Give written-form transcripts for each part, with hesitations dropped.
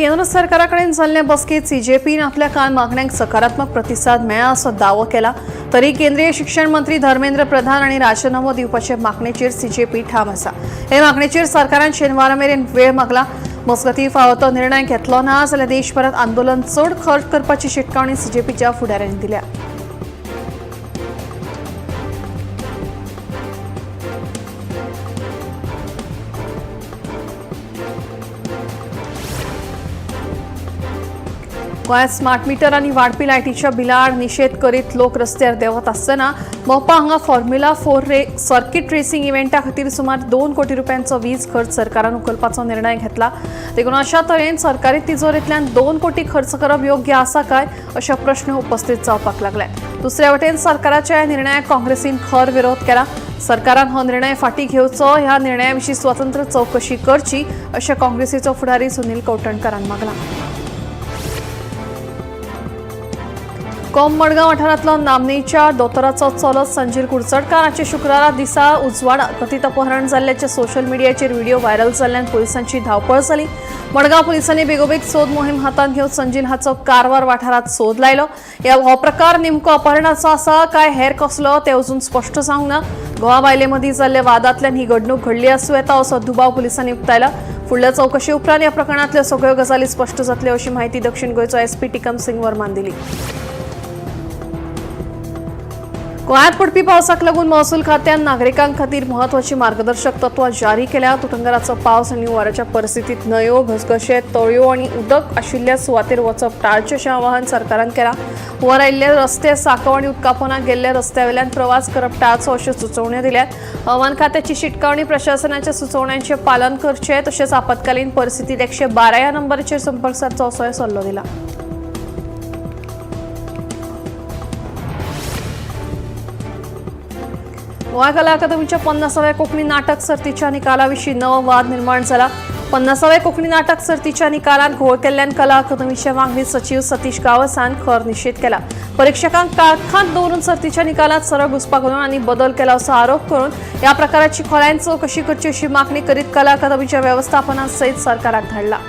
केंद्र सरकाराकडे झालेल्या बसकेत सीजेपीने आपल्या काल मागण्यांक सकारात्मक प्रतिसाद मेळ्ळा असो दावो केला तरी केंद्रीय शिक्षण मंत्री धर्मेंद्र प्रधान आणि राजीनामो दिवपाचे मागणेचेर सीजेपी ठाम आसा। हे मागणेचेर सरकारान शेनवारा मेरेन वेळ मागला। मजगतीं फावो तो निर्णय घेतलो ना जाल्यार देशभरात आंदोलन चड खर्च करपाची शिटकावणी सीजेपीच्या फुडाऱ्यांनी दिल्या। गोंयांत स्मार्ट मीटर आनी वाडपी लायटीच्या बिलार निशेध करीत लोक रस्त्यार देवत आसतना मोपा हांगा फॉर्म्युला 4 सर्किट रेसिंग इव्हेंटा खातीर सुमार 2 कोटी रुपयांचो वीज खर्च सरकारान उखलपाचो निर्णय घेतला। देखून अशा तरेन सरकारी तिजोरेंतल्यान 2 कोटी खर्च करप योग्य आसा काय अशे प्रश्न उपस्थित जावपाक लागल्यात। दुसऱ्या वटेन सरकाराच्या ह्या निर्णयाक काँग्रेसीन खर विरोध केला। सरकारान हो निर्णय फाटीं घेवचो, ह्या निर्णया विशीं स्वतंत्र चौकशी करची अशें काँग्रेसीचो फुडारी सुनील कौटणकरान मागला। कोम मडगांव वाठारांतलो नामनेच्या दोतोराचो चलो संजील कुडचडकाराचे शुक्रारा दिसा उजवाडा कथीत अपहरण जाल्ल्याचे सोशल मिडियाचेर व्हिडिओ व्हायरल जाल्ल्यान पुलिसांची धांवपळ जाली। मडगांव पुलिसांनी बेगोबेग सोद मोहीम हातांत घेवन संजील हाचो कारवार वाठारांत सोद लायलो। हो प्रकार नेमको अपहरणाचो आसा काय हेर कसलो तें अजून स्पश्ट जावंक ना। घोवा बायले मदीं जाल्ल्या वादांतल्यान ही घडणूक घडली आसूं येता असो दुबाव पुलिसांनी उक्तायला। फुडल्या चौकशी उपरांत ह्या प्रकरणांतल्यो सगळ्यो गजाली स्पश्ट जातल्यो अशी माहिती दक्षिण गोंयचो एसपी टिकम सिंग वर्मान दिली। गोंयांत पडपी पावसाक लागून महसूल खात्यान नागरिकांक खातीर म्हत्वाची मार्गदर्शक तत्वां जारी केल्या। तुटंगराचो पावस आनी हुंवाराच्या परिस्थितीत न्हंयो, घसघशे, तळयो आनी उदक आशिल्ल्या सुवातेर वचप टाळचें अशें आवाहन सरकारान केलां। हुंवार आयिल्ले रस्ते, सांकव आनी उदकापोंदाक गेल्ल्या रस्त्यावेल्यान प्रवास करप टाळचो अश्यो सुचोवण्यो दिल्यात। हवामान खात्याची शिटकावणी प्रशासनाच्या सुचोवण्यांचें पालन करचें तशेंच आपतकालीन परिस्थितीत 112 ह्या नंबराचेर संपर्क सादचो असोय सल्लो दिला। गोंय कला अकादमीच्या 50व्या कोंकणी नाटक सर्तीच्या निकाला विशीं नवो वाद निर्माण जाला। 50व्या कोंकणी नाटक सर्तीच्या निकालांत घोळ केल्ल्यान कला अकादमीचे वांगडी सचिव सतीश गावसान खर निशेध केला। परीक्षकांक काळखांत दवरून सर्तीच्या निकालांत सरळ घुसपागोंदळ आनी बदल केला असो आरोप करून ह्या प्रकाराची खोलायन चवकशी करची अशी मागणी करीत कला अकादमीच्या वेवस्थापना सयत सरकाराक धाडला।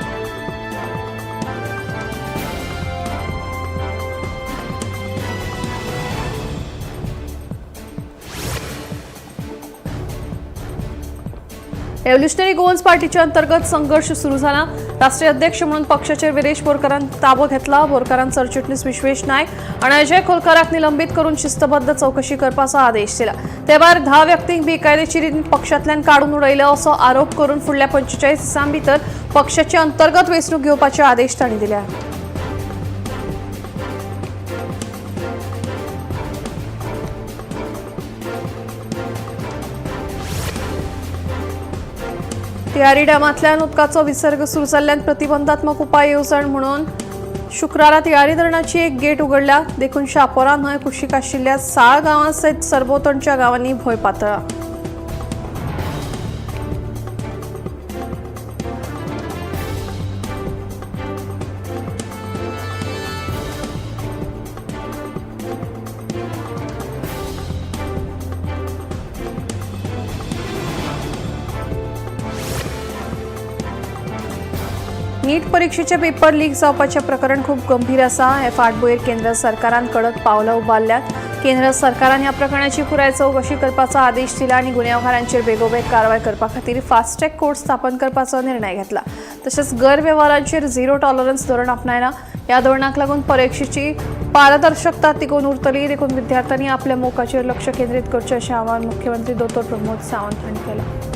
रेव्होल्युशनरी गोवन्स पार्टीच्या अंतर्गत संघर्ष सुरू झाला। राष्ट्रीय अध्यक्ष म्हणून पक्षाचे विरेश बोरकारान ताबो घेतला। बोरकारान सरचिटणीस विश्वेश नायक आणि अजय खोलकाराक निलंबित करून शिस्तबद्ध चौकशी करपाचो आदेश दिला। ते भायर 10 व्यक्तींक बेकायदेशीर पक्षांतल्यान काडून उडयले असो आरोप करून फुडल्या 45 दिसां भितर पक्षाची अंतर्गत वेंचणूक घेवपाचे आदेश तांणी दिल्या। तियारी डॅमांतल्यान उदकाचो विसर्ग सुरू जाल्ल्यान प्रतिबंधात्मक उपाय येवजण म्हणून शुक्रारा तियारी धरणाची एक गेट उगडल्या। देखून शापोरा न्हंय कुशीक आशिल्ल्या 6 गांवां सयत सरभोंवतणच्या गांवांनी भंय पातळ्ळा। नीट परीक्षेचे पेपर लीक जावपाचे प्रकरण खूप गंभीर आसा। हे फाटभुंयेर केंद्र सरकारान कडक पावलां उबारल्यात। केंद्र सरकारान ह्या प्रकरणाची पुराय चौकशी करपाचो आदेश दिला आनी गुन्यांवकारांचेर बेगोबेग कारवाय करपा खातीर फास्ट ट्रॅक कोर्ट स्थापन करपाचो निर्णय घेतला। तशेंच गैरवेव्हारांचेर झिरो टॉलरन्स धोरण आपणायला। ह्या धोरणाक लागून परीक्षेची पारदर्शकता तिगोवन उरतली। देखून विद्यार्थ्यांनी आपल्या मोखाचेर लक्ष केंद्रीत करचें अशें आवाहन मुख्यमंत्री दोतोर प्रमोद सावंत हांणी केलां।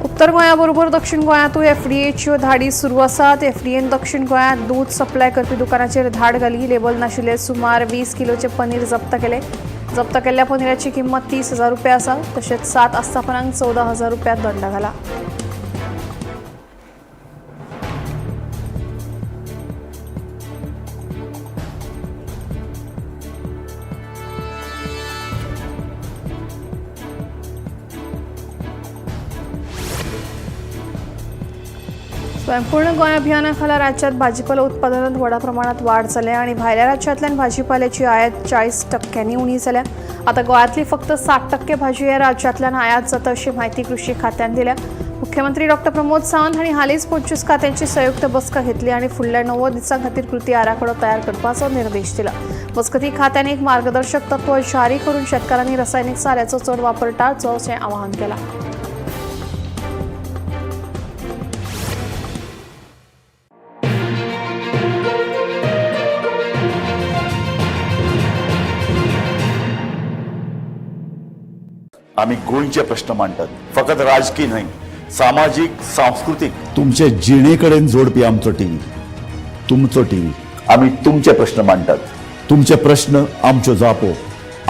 उत्तर गोंयाबरोबर दक्षिण गोंयांतूय एफडीएच्यो धाडी सुरू आसात। एफडीएन दक्षिण गोंयांत दूध सप्लाय करपी दुकानाचेर धाड घाली। लेबल नाशिल्ले सुमार 20 किलोचे पनीर जप्त केले। जप्त केल्ल्या पनीराची किंमत 30,000 रुपया आसा। तशेंच 7 आस्थापनांक 14,000 रुपया दंड घाला। संपूर्ण गोंय अभियानाखाला राज्यात भाजीपाला उत्पादनात व्हडा प्रमाणात वाढ जाल्या आणि भायल्या राज्यांतल्यान भाजीपाल्याची आयात 40% उणी जाल्या। आता गोंयांतली फक्त 60% भाजी ह्या राज्यांतल्यान आयात जाता अशी माहिती कृषी खात्यान दिल्या। मुख्यमंत्री डॉ. प्रमोद सावंत हांणी हालींच 25 खात्यांची संयुक्त बसका घेतली आणि फुडल्या 90 दिसां खातीर कृती आराखडो तयार करपाचो निर्देश दिला। बसकेंत खात्यान एक मार्गदर्शक तत्व जारी करून शेतकारांनी रासायनिक साऱ्याचो चड वापर टाळचो अशें आवाहन केलां। आम्ही गोंयचे प्रश्न मांडतात, फकत राजकीय न्हय, सामाजिक सांस्कृतिक तुमचे जिणेकडेन जोडपी आमचो टीव्ही, तुमचो टीव्ही। आम्ही तुमचे प्रश्न मांडतात। तुमचे प्रश्न आमच्यो जापो,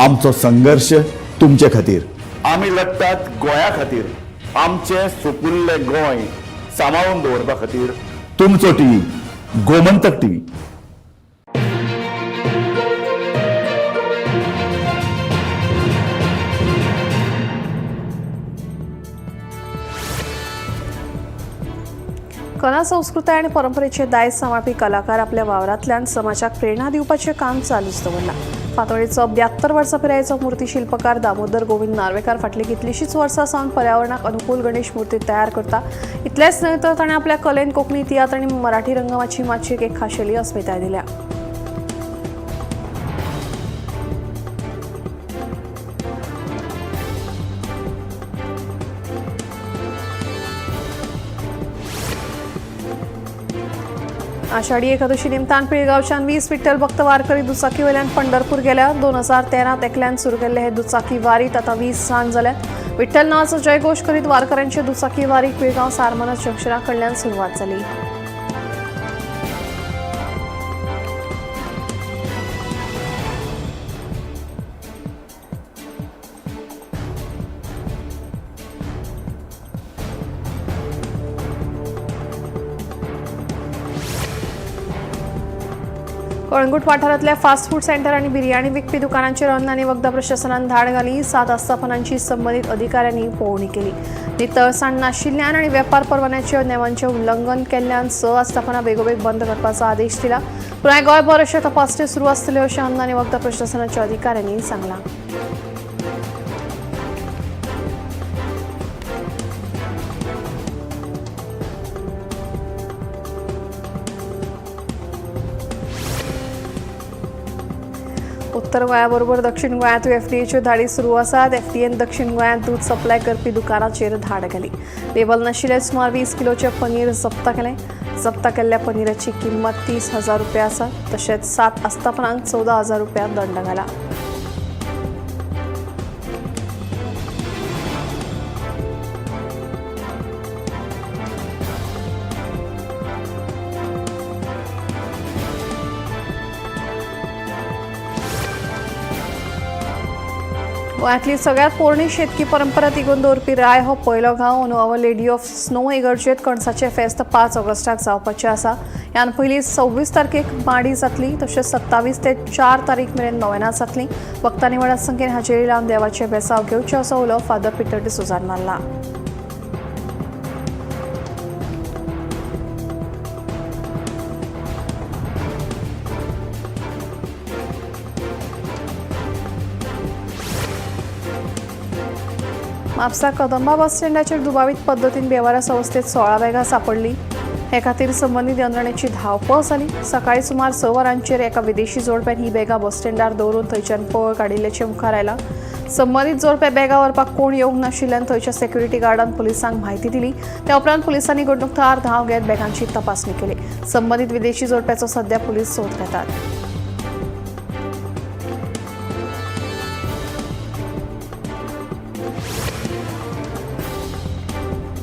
आमचो संघर्ष तुमचे खातीर। आम्ही लढतात गोंया खातीर, आमचे सोपुल्ले गोंय सांबाळून दवरपा खातीर। तुमचो टीव्ही, गोमंतक टीव्ही। कला संस्कृती आणि परंपरेचे दायज सांबाळपी कलाकार आपल्या वावरांतल्यान समाजाक प्रेरणा दिवपाचें काम चालूच दवरलां। फांतोडेचो 72 वर्सां पिरायेचो मूर्ती शिल्पकार दामोदर गोविंद नार्वेकार फाटली कितलींशींच वर्सां सावन पर्यावरणाक अनुकूल गणेश मूर्ती तयार करता। इतलेंच न्हय तर ताणें आपल्या कलेन कोंकणी तियात्र आनी मराठी रंगमाची माचयेक एक खाशेली अस्मिताय दिल्या। आषाढी एकादशी निमतान पिळगांवच्यान 20 विठ्ठल भक्त वारकरी दुचाकी वयल्यान पंढरपूर गेल्या। 2013 एकल्यान सुरू केल्ले हे दुचाकी वारीत आता 20 सांज जाल्यात। विठ्ठल नावाचो जयघोष करीत वारकऱ्यांचे दुचाकी वारीक पिळगांव सारमनस जंक्शना कडल्यान सुरवात जाली। कळंगूट वाठारांतल्या फास्ट फूड सेंटर आणि बिर्याणी विकपी दुकानांचेर अन्न आनी वखदां प्रशासनान धाड घाली। 7 आस्थापनांची संबंधित अधिकाऱ्यांनी पळोवणी केली। नितळसाण नाशिल्ल्यान आनी वेपार परवान्याच्या नेमांचें उल्लंघन केल्ल्यान 6 आस्थापना बेगोबेग बंद करपाचो आदेश दिला। पुराय गोंयभर अशे तपासणी सुरू आसतल्यो अशें अन्न आनी वखदां प्रशासनाच्या अधिकाऱ्यांनी सांगलां। उत्तर गोंयाबरोबर दक्षिण गोंयांत एफडीएच्यो धाडी सुरू आसात। एफडीएन दक्षिण गोंयांत दूध सप्लाय करपी दुकानाचेर धाड घाली। लेबल नाशिल्ले सुमार 20 किलोचे पनीर जप्त केलें। जप्त केल्ल्या पनीराची किंमत 30,000 रुपया आसा। तशेंच 7 आस्थापनांक 14,000 रुपया दंड घाला। गोंयांतली सगळ्यात पोरणी शेतकी परंपरा तिगोवन दवरपी राय हो पयलो गांव अंदू आवर लेडी ऑफ स्नो इगर्जेत कणसाचें फेस्त 5 ऑगस्टाक जावपाचें आसा। ह्यान पयलीं 26 तारखेक माडी जातली, तशेंच 27 ते 4 तारीख मेरेन नोवेना जातलीं। भक्तांनी व्हड संख्येन हाजेरी लावन देवाचे बेसाव घेवचे असो उलो फादर पिटर डिसोजान मारला। म्हापसा कदंबा बस स्टँडाचेर दुबावीत पद्दतीन बेवारस अवस्थेत 16 बॅगां सापडली। हे खातीर संबंदीत यंत्रणेची धांवपळ जाली। सकाळी सुमार 6 वरांचेर एका विदेशी जोडप्यान ही बॅगां बस स्टँडार दवरून थंयच्यान पळ काडिल्ल्याचें मुखार आयलां। संबंदीत जोडपे बॅगां व्हरपाक कोण येवंक नाशिल्ल्यान थंयच्या सेक्युरिटी गार्डान पुलिसांक म्हायती दिली। त्या उपरांत पुलिसांनी घडणूक थळार धांव घेत बॅगांची तपासणी केली। संबंदीत विदेशी जोडप्याचो सध्या पुलीस सोद घेतात।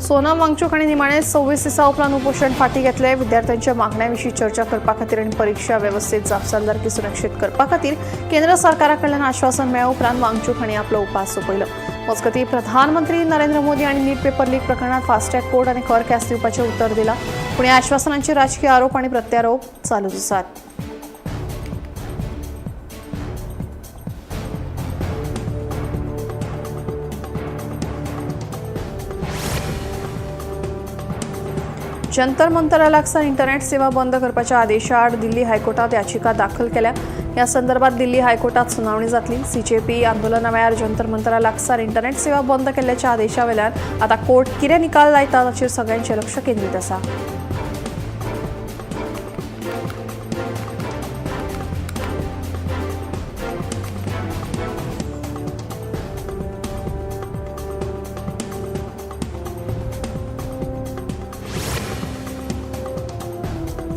सोनम वांगचूक हांणी निमाणे 26 दिसां उपरांत उपोशण फाटीं घेतले। विद्यार्थ्यांच्या मागण्यां विशीं चर्चा करपा खातीर आनी परीक्षा वेवस्थेत जापसालदारकी सुरक्षीत करपा खातीर केंद्र सरकारा कडल्यान आश्वासन मेळ्ळ्या उपरांत वांगचूक हांणी आपलो उपास सोंपयलो। मजगतीं प्रधानमंत्री नरेंद्र मोदी हांणी नीट पेपर लीक प्रकरणात फास्टॅग कोड आनी खर कॅस दिवपाचें उतर दिलां। पूण ह्या आश्वासनांचे राजकीय आरोप आनी प्रत्यारोप चालूच आसात। जंतर मंतर लागसार इंटरनेट सेवा बंद करपाच्या आदेशाआड दिल्ली हायकोर्टात याचिका दाखल केल्या. या संदर्भात दिल्ली हायकोर्टात सुनावणी जातली. CJP आंदोलना वेळार जंतर मंतरा लागसार इंटरनेट सेवा बंद केल्ल्याच्या आदेशावेल्यान आता कोर्ट कितें निकाल लायता ताचेर सगळ्यांचें लक्ष केंद्रीत आसा.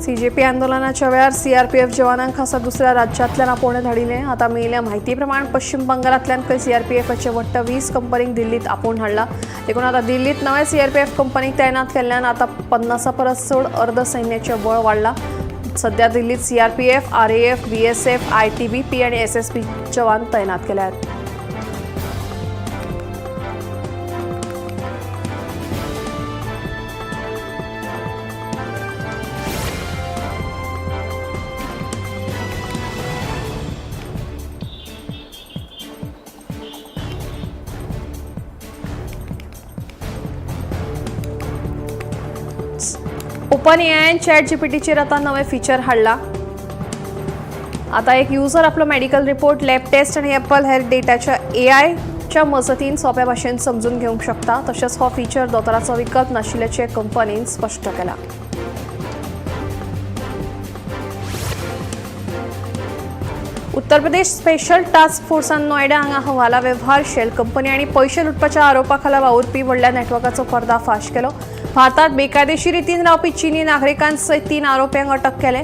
CJP आंदोलनाच्या वेळार CRPF जवानांक खासा दुसऱ्या राज्यांतल्यान आपोवणे धाडिले. आता मेळिल्ल्या म्हायती प्रमाण पश्चिम बंगालांतल्यान CRPFचे वट्ट 20 कंपनीक दिल्लीत आपोवन हाडला. देखून आता दिल्लीत नव्या CRPF कंपनीक तैनात केल्ल्यान आता 50 परस चड अर्धसैन्याचें बळ वाडला. सध्या दिल्लीत CRPF, RAF, BSF, ITBP आणि SSB जवान तैनात केल्यात. ओपन AI ChatGPTचेर आता नवे फीचर हाडला. आता एक युजर आपलो मेडिकल रिपोर्ट, लॅब टेस्ट आणि एप्पल हेल्थ डेटाच्या AIच्या मजतीन सोप्या भाशेन समजून घेवंक शकता. तशेंच हो फीचर दोतोराचो विकल्प नाशिल्ल्याचे कंपनीन स्पश्ट केला. उत्तर प्रदेश स्पेशल टास्क फोर्सान नोएडा हांगा हवाला वेव्हार, शेल कंपनी आणि पैसे लुटपाच्या आरोपा खाला वावुरपी व्हडल्या नेटवर्काचो पर्दाफाश केलो. भारतात बेकायदेशीर रितीन रावपी चीनी नागरिकांसयत 3 आरोप्यांक अटक केले.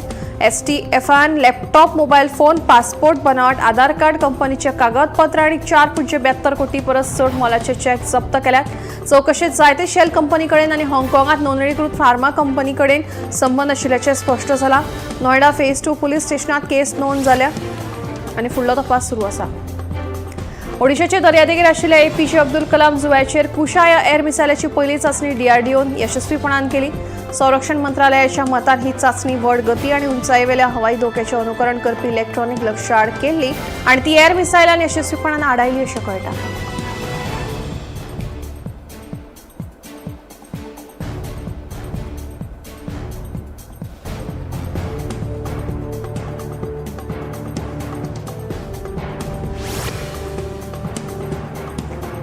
STFन लॅपटॉप, मोबाईल फोन, पासपोर्ट, बनावट आधार कार्ड, कंपनीचे कागदपत्र आणि 4.72 कोटी परस चड मोलाचे चॅक जप्त केल्यात. चौकशेत जायते शेल कंपनी कडेन आणि हाँगकाँगात नोंदणीकृत फार्मा कंपनी कडेन संबंध आशिल्ल्याचे स्पष्ट जाला. नोएडा फेज 2 पुलीस स्टेशनात केस नोंद जाल्या आणि फुडलो तपास सुरू आसा. ओडिशाचे दर्यादेगेर आशिल्ल्या APJ अब्दुल कलाम जुंव्याचेर कुशा ह्या एअर मिसायलाची पयली चाचणी DRDOन यशस्वीपणान केली. संरक्षण मंत्रालयाच्या मतान ही चाचणी व्हड गती आणि उंचायेवेल्या हवाई धोक्याचे अनुकरण करपी इलेक्ट्रॉनिक लक्ष्य आड केल्ली आणि ती एअर मिसायलान यशस्वीपणान आडायली अशें कळटा.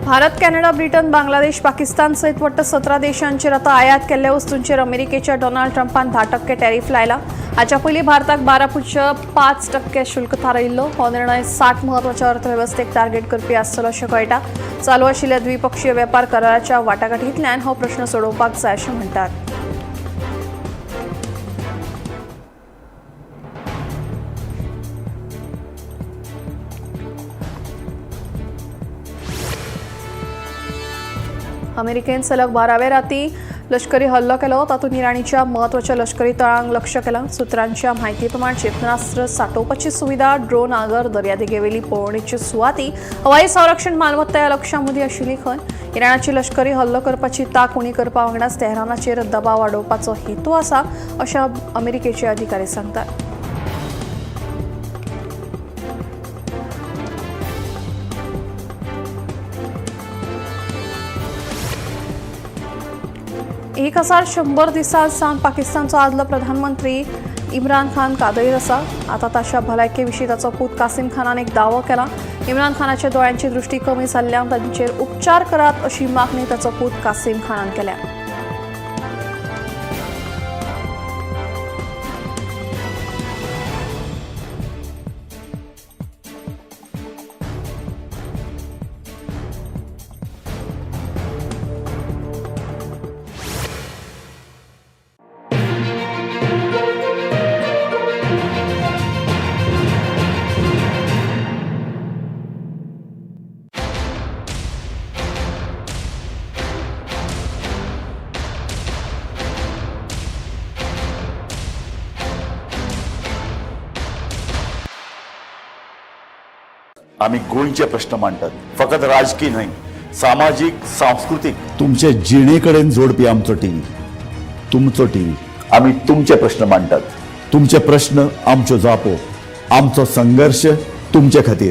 भारत, कॅनडा, ब्रिटन, बांगलादेश, पाकिस्तान सहित वट्ट 17 देशांचेर आता आयात केल्ल्या वस्तूंचेर अमेरिकेच्या डोनाल्ड ट्रम्पान 10% टॅरिफ लायला. हाच्या पयलीं भारताक 12.5% शुल्क थारायिल्लो. हो निर्णय 60 म्हत्वाच्या अर्थवेवस्थेक टार्गेट करपी आसतलो अशें कळटा. चालू आशिल्ल्या द्विपक्षीय वेपार कराराच्या वाटाघाटींतल्यान हो प्रश्न सोडोवपाक जाय अशें म्हणटात. अमेरिकेन सलग 12व्या राती लष्करी हल्लो केलो. तातूंत इराणीच्या म्हत्वाच्या लष्करी तळांक लक्ष्य केलां. सुत्रांच्या म्हायती प्रमाण क्षेपणास्त्र सांठोवपाची सुविधा, ड्रोन आगर, दर्यादेगेवेली पळोवणेच्यो सुवाती, हवाई संरक्षण मालमत्ता ह्या लक्ष्यां मदीं आशिल्ली खंय. इराणाची लष्करी हल्लो करपाची तांक उणी करपा वांगडाच तेहरानाचेर दबाव वाडोवपाचो हेतू आसा अशें अमेरिकेचे अधिकारी सांगतात. एक 1,100 दिसां सावन पाकिस्तानचो आदलो प्रधानमंत्री इम्रान खान कादयर आसा. आता ताच्या भलायके विशीं ताचो पूत कासीम खानान एक दावो केला. इम्रान खानाच्या दोळ्यांची दृश्टी कमी जाल्ल्यान तांचेर उपचार करात अशी मागणी ताचो पूत कासीम खानान केल्या. आम्ही गोंयचे प्रश्न मांडटात. फकत राजकीय न्हय, सामाजिक, सांस्कृतिक. तुमचे जिणेकडेन जोडपी आमचो टीव्ही, तुमचो टीव्ही. आम्ही तुमचे प्रश्न मांडटात. तुमचे प्रश्न आमच्यो जापो, आमचो संघर्ष तुमचे खातीर.